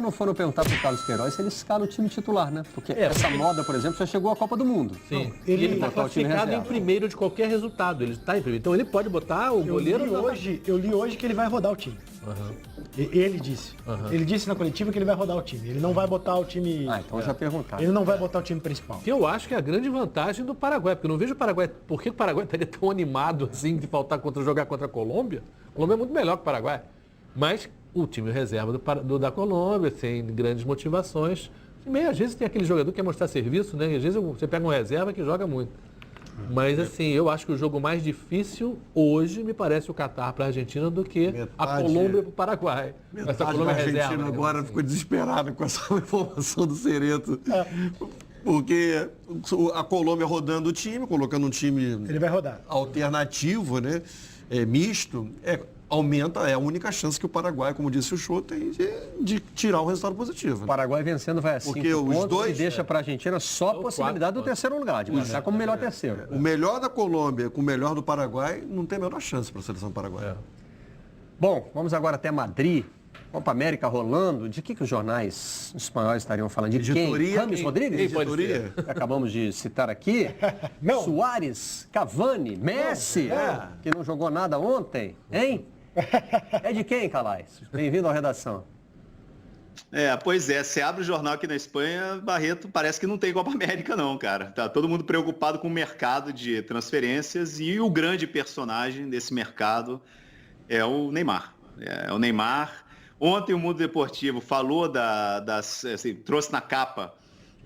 não foram perguntar para o Carlos Queiroz se ele escala o time titular, né? Porque essa moda, por exemplo, já chegou à Copa do Mundo. Sim. Ele está classificado em primeiro de qualquer resultado. Ele está em primeiro. Então ele pode botar o goleiro... Eu li hoje que ele vai rodar o time. Ele disse. Ele disse na coletiva que ele vai rodar o time. Ele não vai botar o time... Então já perguntaram. Ele não vai botar o time principal. Que eu acho que é a grande vantagem do Paraguai. Porque eu não vejo o Paraguai... Por que o Paraguai estaria tão animado assim de jogar contra a Colômbia? A Colômbia é muito melhor que o Paraguai. Mas... o time reserva da Colômbia, sem grandes motivações. E às vezes tem aquele jogador que quer mostrar serviço, né? E às vezes você pega um reserva que joga muito. Mas assim, eu acho que o jogo mais difícil hoje me parece o Catar para a Argentina do que a Colômbia para o Paraguai. Essa Colômbia Argentina reserva, agora ficou desesperada com essa informação do Cereto. Porque a Colômbia rodando o time, colocando um time... ele vai rodar. Alternativo, né? Misto. Aumenta, é a única chance que o Paraguai, como disse o Show, tem de tirar um resultado positivo. O Paraguai vencendo vai a 5 pontos e deixa para a Argentina só a possibilidade do terceiro lugar, de marcar como melhor terceiro. O melhor da Colômbia com o melhor do Paraguai não tem a menor chance para a seleção paraguaia. Bom, vamos agora até Madrid. Copa América rolando. De que os jornais espanhóis estariam falando? De editoria, quem? Rames Rodrigues? Editoria. Acabamos de citar aqui. Não. Suárez, Cavani, Messi, que não jogou nada ontem, hein? É de quem, Calais? Bem-vindo à redação. Pois é, você abre o jornal aqui na Espanha, Barreto, parece que não tem Copa América não, cara. Tá todo mundo preocupado com o mercado de transferências e o grande personagem desse mercado é o Neymar. É o Neymar. Ontem o Mundo Deportivo falou trouxe na capa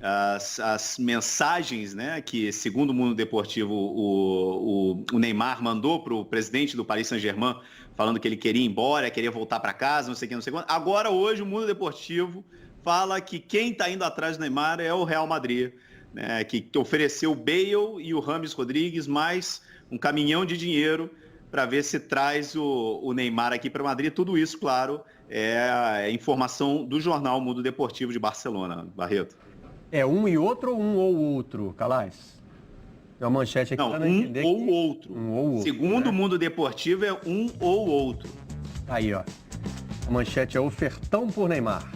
as mensagens, né, que, segundo o Mundo Deportivo, o Neymar mandou para o presidente do Paris Saint-Germain, falando que ele queria ir embora, queria voltar para casa, não sei o que, não sei quanto. Agora, hoje, o Mundo Deportivo fala que quem está indo atrás do Neymar é o Real Madrid, né, que ofereceu o Bale e o Rames Rodrigues mais um caminhão de dinheiro para ver se traz o Neymar aqui para Madrid. Tudo isso, claro, é a informação do jornal Mundo Deportivo de Barcelona, Barreto. É um e outro ou um ou outro, Calais? É uma manchete aqui para não entender ou que... outro. Um ou outro. Segundo o Mundo Deportivo, é um ou outro. Aí, ó. A manchete é ofertão por Neymar.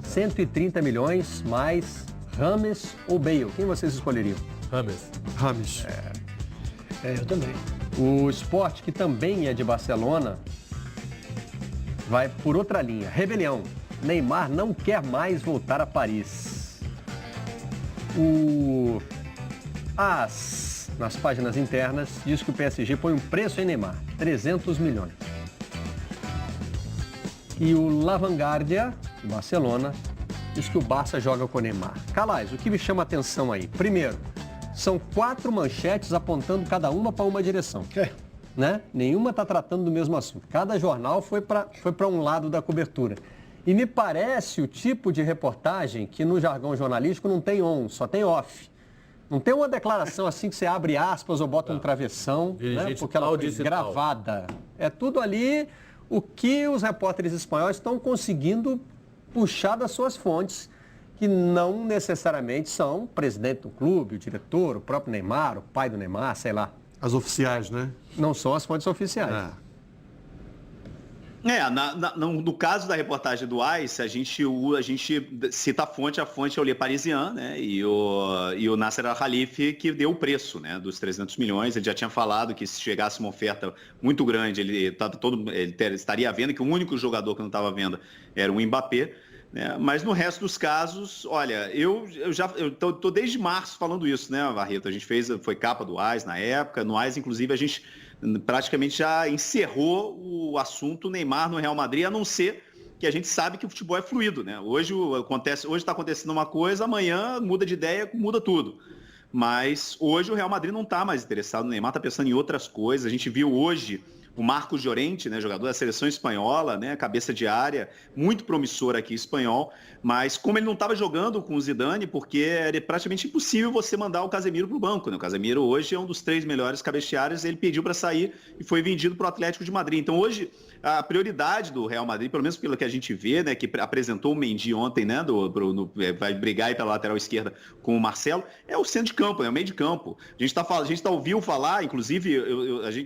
130 milhões mais Rames ou Bale. Quem vocês escolheriam? Rames. Eu também. O Sport, que também é de Barcelona, vai por outra linha. Rebelião. Neymar não quer mais voltar a Paris. Nas páginas internas, diz que o PSG põe um preço em Neymar, 300 milhões. E o La Vanguardia, de Barcelona, diz que o Barça joga com o Neymar. Calais, o que me chama a atenção aí? Primeiro, são 4 manchetes apontando cada uma para uma direção. Né? Nenhuma está tratando do mesmo assunto. Cada jornal foi para um lado da cobertura. E me parece o tipo de reportagem que no jargão jornalístico não tem on, só tem off. Não tem uma declaração assim que você abre aspas ou bota um travessão, né? Porque ela foi gravada. É tudo ali o que os repórteres espanhóis estão conseguindo puxar das suas fontes, que não necessariamente são o presidente do clube, o diretor, o próprio Neymar, o pai do Neymar, sei lá. As oficiais, né? Não são as fontes oficiais. No caso da reportagem do AIS, a gente cita a fonte é o Le Parisien, né? E o Nasser Al-Khelaifi, que deu o preço, né, dos 300 milhões. Ele já tinha falado que se chegasse uma oferta muito grande, ele estaria vendo que o único jogador que não estava vendo era o Mbappé. Né? Mas no resto dos casos, olha, eu tô desde março falando isso, né, Barreto? A gente foi capa do AIS na época. No AIS, inclusive, a gente praticamente já encerrou o assunto Neymar no Real Madrid, a não ser que a gente sabe que o futebol é fluido, né? Hoje está acontecendo uma coisa, amanhã muda de ideia, muda tudo. Mas hoje o Real Madrid não está mais interessado no Neymar, está pensando em outras coisas. A gente viu hoje o Marcos Llorente, né, jogador da seleção espanhola, né, cabeça de área, muito promissor aqui espanhol, mas como ele não estava jogando com o Zidane, porque era praticamente impossível você mandar o Casemiro para o banco, né? O Casemiro hoje é um dos 3 melhores cabeças de áreas, ele pediu para sair e foi vendido para o Atlético de Madrid. Então hoje a prioridade do Real Madrid, pelo menos pelo que a gente vê, né, que apresentou o Mendy ontem, né, vai brigar aí pela lateral esquerda com o Marcelo, é o centro de campo, né, o meio de campo. A gente ouviu falar, inclusive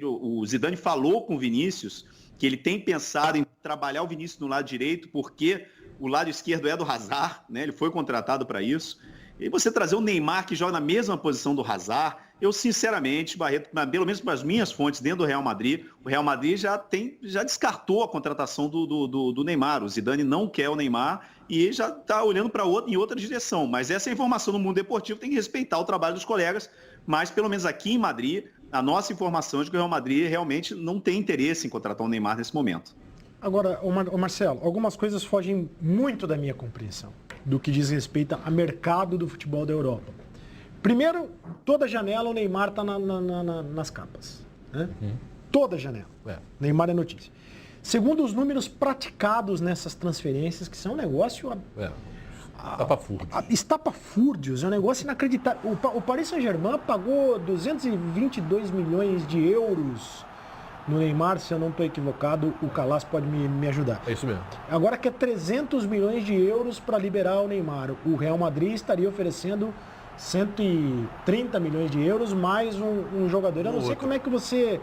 o Zidane falou com o Vinícius que ele tem pensado em trabalhar o Vinícius no lado direito, porque o lado esquerdo é do Hazard, né? Ele foi contratado para isso. E você trazer o Neymar, que joga na mesma posição do Hazard, eu sinceramente, Barreto, pelo menos para as minhas fontes dentro do Real Madrid, o Real Madrid já descartou a contratação do Neymar. O Zidane não quer o Neymar e já está olhando em outra direção. Mas essa informação no mundo deportivo tem que respeitar o trabalho dos colegas, mas pelo menos aqui em Madrid, a nossa informação é de que o Real Madrid realmente não tem interesse em contratar o Neymar nesse momento. Agora, Marcelo, algumas coisas fogem muito da minha compreensão do que diz respeito a mercado do futebol da Europa. Primeiro, toda janela o Neymar está nas capas. Né? Toda janela. Neymar é notícia. Segundo, os números praticados nessas transferências, que são um negócio... Estapafúrdios, é um negócio inacreditável. O Paris Saint-Germain pagou 222 milhões de euros no Neymar, se eu não estou equivocado, o Calas pode me ajudar. É isso mesmo. Agora quer 300 milhões de euros para liberar o Neymar. O Real Madrid estaria oferecendo 130 milhões de euros mais um jogador. Eu não sei como é que você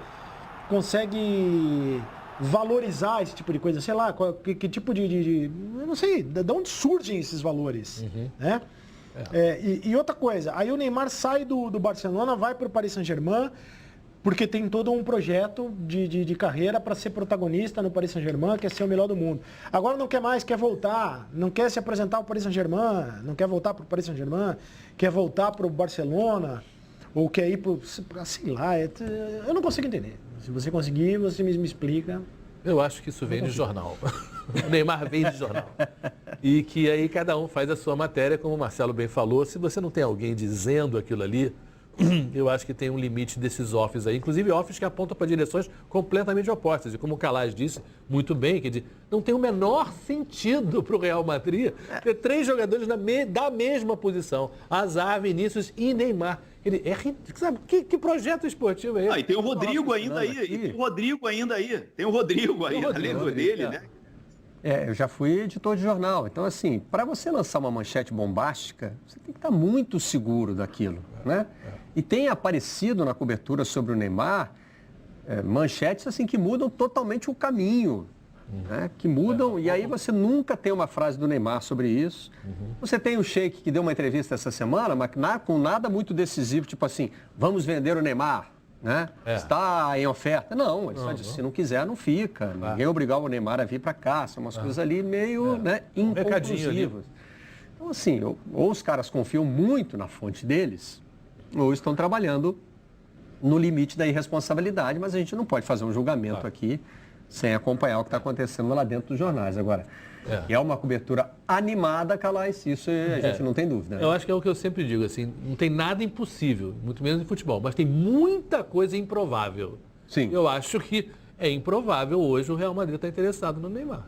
consegue valorizar esse tipo de coisa. Sei lá, que tipo de... Eu não sei, de onde surgem esses valores. Né? E outra coisa, aí o Neymar sai do Barcelona, vai para o Paris Saint-Germain, porque tem todo um projeto de carreira para ser protagonista no Paris Saint-Germain, quer ser o melhor do mundo. Agora não quer mais, quer voltar, não quer se apresentar ao Paris Saint-Germain, não quer voltar para o Paris Saint-Germain, quer voltar para o Barcelona, ou quer ir para, sei lá, eu não consigo entender. Se você conseguir, você me explica. Eu acho que isso vem de jornal. O Neymar vem de jornal. E que aí cada um faz a sua matéria, como o Marcelo bem falou. Se você não tem alguém dizendo aquilo ali, eu acho que tem um limite desses offs aí, inclusive offs que apontam para direções completamente opostas. E como o Calas disse muito bem, que não tem o menor sentido para o Real Madrid ter 3 jogadores da mesma posição, Hazard, Vinícius e Neymar. Sabe, que projeto esportivo é esse? E tem o Rodrigo ainda aí, tem o Rodrigo aí, além dele, né? Eu já fui editor de jornal. Então, assim, para você lançar uma manchete bombástica, você tem que estar muito seguro daquilo, né? E tem aparecido na cobertura sobre o Neymar manchetes assim que mudam totalmente o caminho, né? Que mudam, e aí você nunca tem uma frase do Neymar sobre isso. Você tem o Sheik que deu uma entrevista essa semana, mas com nada muito decisivo, tipo assim, vamos vender o Neymar. Né? Está em oferta. Não, ele só disse, se não quiser, não fica. Ninguém obrigava o Neymar a vir para cá. São umas coisas ali meio inconclusivas. Então, assim, ou os caras confiam muito na fonte deles, ou estão trabalhando no limite da irresponsabilidade, mas a gente não pode fazer um julgamento aqui sem acompanhar o que está acontecendo lá dentro dos jornais. Agora, é uma cobertura animada, Calas, isso a gente não tem dúvida. Né? Eu acho que é o que eu sempre digo, assim, não tem nada impossível, muito menos em futebol, mas tem muita coisa improvável. Sim. Eu acho que é improvável hoje o Real Madrid estar interessado no Neymar.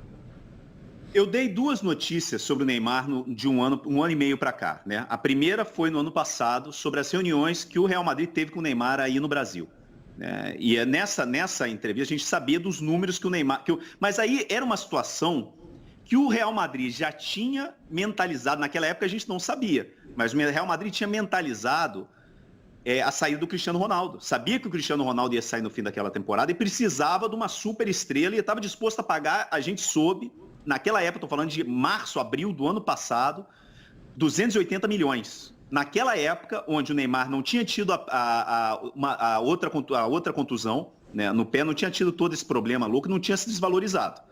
Eu dei 2 notícias sobre o Neymar de um ano e meio para cá, né? A primeira foi no ano passado, sobre as reuniões que o Real Madrid teve com o Neymar aí no Brasil. E nessa entrevista a gente sabia dos números que o Neymar... Mas aí era uma situação que o Real Madrid já tinha mentalizado, naquela época a gente não sabia, mas o Real Madrid tinha mentalizado a saída do Cristiano Ronaldo. Sabia que o Cristiano Ronaldo ia sair no fim daquela temporada e precisava de uma super estrela e estava disposto a pagar, a gente soube, naquela época, estou falando de março, abril do ano passado, 280 milhões. Naquela época, onde o Neymar não tinha tido a outra contusão, né, no pé, não tinha tido todo esse problema louco, não tinha se desvalorizado.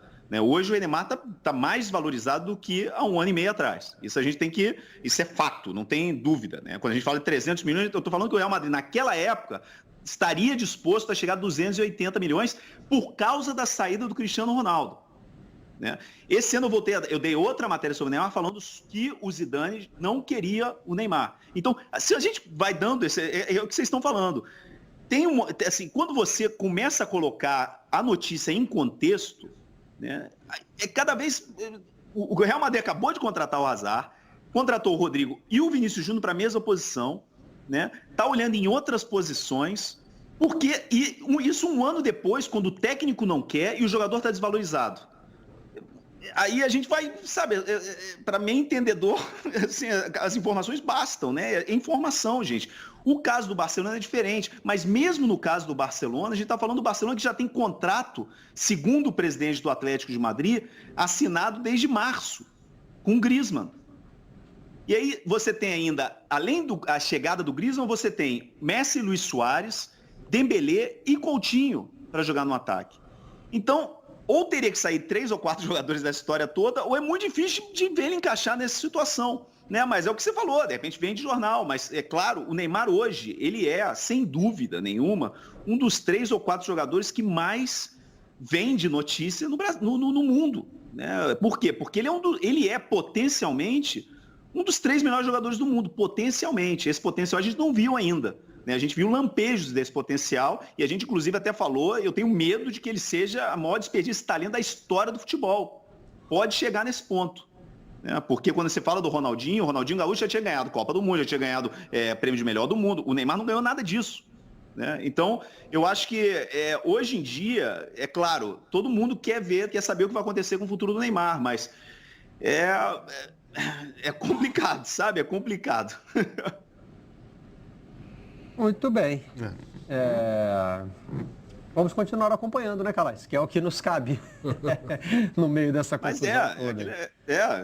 Hoje o Neymar está mais valorizado do que há um ano e meio atrás. Isso a gente tem que... Isso é fato, não tem dúvida. Né? Quando a gente fala de 300 milhões, eu estou falando que o Real Madrid, naquela época, estaria disposto a chegar a 280 milhões por causa da saída do Cristiano Ronaldo. Né? Esse ano eu dei outra matéria sobre o Neymar falando que o Zidane não queria o Neymar. Então, se a gente vai dando... É o que vocês estão falando. Assim, quando você começa a colocar a notícia em contexto... Né? Cada vez o Real Madrid acabou de contratar o Hazard, contratou o Rodrigo e o Vinícius Júnior para a mesma posição, né? Tá olhando em outras posições, porque isso um ano depois, quando o técnico não quer e o jogador está desvalorizado. Aí a gente vai, sabe, para mim entendedor, assim, as informações bastam, né? É informação, gente. O caso do Barcelona é diferente, mas mesmo no caso do Barcelona, a gente está falando do Barcelona que já tem contrato, segundo o presidente do Atlético de Madrid, assinado desde março. com o Griezmann. E aí você tem ainda, além da chegada do Griezmann, você tem Messi, Luis Suárez, Dembélé e Coutinho para jogar no ataque. Então, ou teria que sair 3 ou 4 jogadores dessa história toda, ou é muito difícil de ver ele encaixar nessa situação. Né? Mas é o que você falou, de repente vem de jornal. Mas, é claro, o Neymar hoje, ele é, sem dúvida nenhuma, um dos 3 ou 4 jogadores que mais vende notícia no mundo. Né? Por quê? Porque ele é potencialmente um dos 3 melhores jogadores do mundo, potencialmente. Esse potencial a gente não viu ainda. Né? A gente viu lampejos desse potencial e a gente, inclusive, até falou, eu tenho medo de que ele seja a maior desperdício de talento da história do futebol. Pode chegar nesse ponto. Né? Porque quando você fala do Ronaldinho, o Ronaldinho Gaúcho já tinha ganhado Copa do Mundo, já tinha ganhado prêmio de melhor do mundo. O Neymar não ganhou nada disso. Né? Então, eu acho que hoje em dia, é claro, todo mundo quer saber o que vai acontecer com o futuro do Neymar, mas é complicado, sabe? É complicado. Muito bem. Vamos continuar acompanhando, né, Calais? Que é o que nos cabe no meio dessa confusão toda.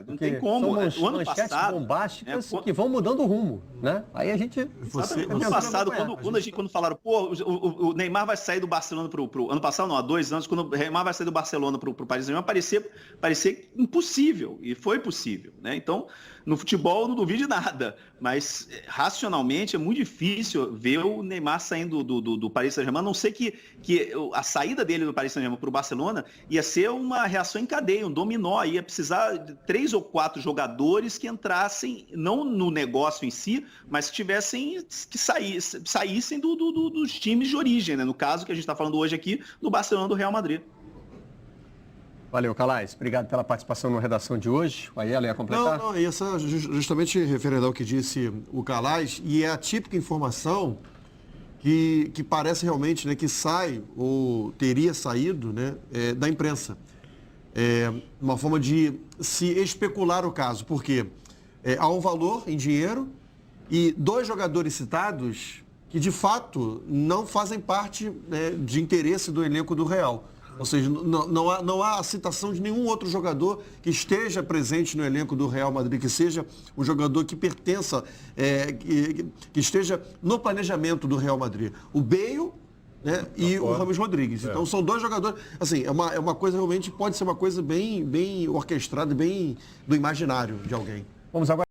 Não tem como. São O ano manchetes passado, bombásticas que vão mudando o rumo, né? Aí a gente... Ano passado, quando falaram, o Neymar vai sair do Barcelona pro... Ano passado, não, há 2 anos, quando o Neymar vai sair do Barcelona pro Paris Saint-Germain, parecia impossível. E foi possível, né? Então, no futebol, não duvide nada. Mas, racionalmente, é muito difícil ver o Neymar saindo do Paris Saint-Germain, a não ser que a saída dele do Paris Saint-Germain pro Barcelona ia ser uma reação em cadeia, um dominó. Ia precisar de 3 ou 4 jogadores que entrassem, não no negócio em si, mas que saíssem dos times de origem, né? No caso que a gente está falando hoje aqui, do Barcelona, do Real Madrid. Valeu, Calais. Obrigado pela participação na redação de hoje. O Aiello ia completar? Não, essa justamente referendo ao que disse o Calais, e é a típica informação que parece realmente, né, que sai ou teria saído, né, da imprensa. Uma forma de se especular o caso, porque há um valor em dinheiro e 2 jogadores citados que, de fato, não fazem parte, né, de interesse do elenco do Real. Ou seja, não há a citação de nenhum outro jogador que esteja presente no elenco do Real Madrid, que seja um jogador que pertença, que esteja no planejamento do Real Madrid. O Bale, né, e o Rames Rodrigues. Então são 2 jogadores. Assim, é uma coisa realmente, pode ser uma coisa bem orquestrada, bem do imaginário de alguém. Vamos agora.